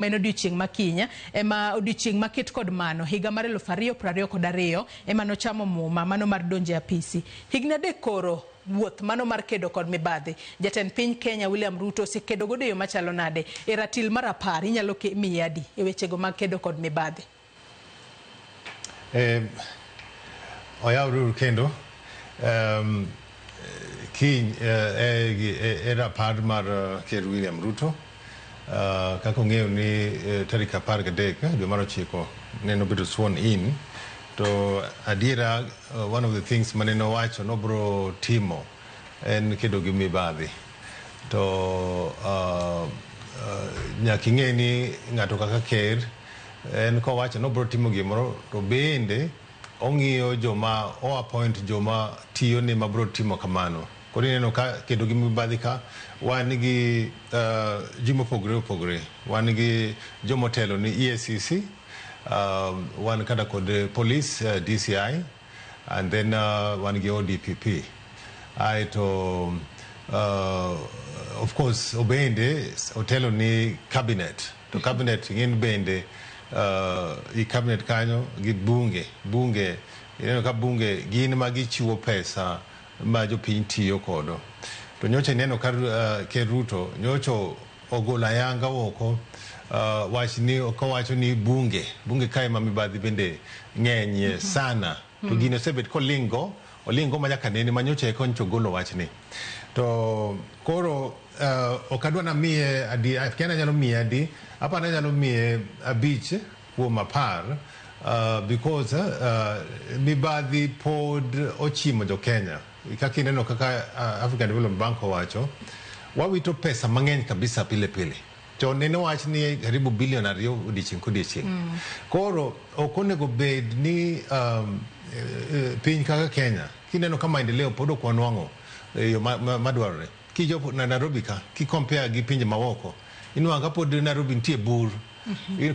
Meno odiochieng' makinya ema odiochieng' maket kod mano higa mar 2022 ema nochamo muma mano mar donje apisi. Higni adek koro wuoth mano mar kedo kod mibadhi. Jatend piny Kenya William Ruto osekedo godo yo machalo nade e ratil mar 10 inyalo miye adi e wechego mag kedo kod mibadhi. Oyawru kendo kiny e rapar mar Ker William Ruto kako ng'eyo ni tarik 13 dwe mar 9 neno bedo sworn in to adiera one of the things maneno wacho nobro timo en kedo gi mibadhi to nyaka ing'e ni ng'ato kaka ker en kowacho nobro timo gimoro to bende ong'iyo joma appoint joma tiyo ni mabro timo kamano. Koro ineno ka kedo gi mibadhi ka wan gi Juma opogore wan gi jomotelo ni EACC wan kada kod police DCI and then wan gi ODPP aito of course obende otelo ni cabinet to cabinet ngin bende i cabinet kanyo gi bunge ineno ka bunge gin magichiwo pesa ma jopiny tiyo kodo to nyocha neno kar Ker Ruto nyocho ogola yanga oko wacho ni bunge kae ma mibadhi bende ng'eny sana to gino sebet kolingo ma nyaka nene ma nyocha koncho golo wachni to koro okadwa na miye adi kena nyalo miye adi apa na nyalo miye abich kuom 10 because mibadhi pod ochimo jo Kenya kaka ineno kaka African Development Bank owacho wawito pesa mang'eny kabisa pile to neno wach ni karibu bilion 2 odiochieng' kodiochieng' koro okonego bed ni piny kaka Kenya kineno ka maendeleo pod ok wanwang'o yo madwarore kijopo na Nairobi ka compare gi pinje mawoko inwanga pod Nairobi nitie bur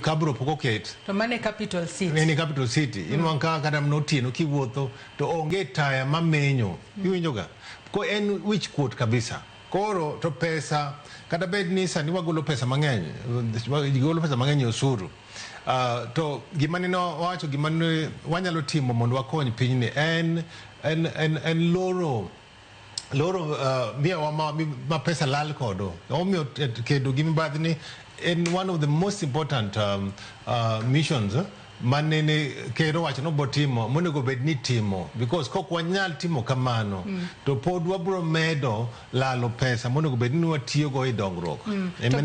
kabro poko ket to mane capital city capital city inwanga kata mnotieno kiwuotho to onge taya mamenyo iwinjoga ko en wich kuot kabisa koro to pesa kata bed ni sani wagolo pesa mang'eny osuru to gimanino wacho gimane wanyalo timo mondo wakony pinyni en loro miyo ma pesa lal kodo omiyo kedo gi mibadhi ni in one of the most important missions manene kero wacho no botimo monego bed ni timo because kok wanyal timo kamano to pod wabro medo lalo pesa monego bed ni watiyo go e dongruok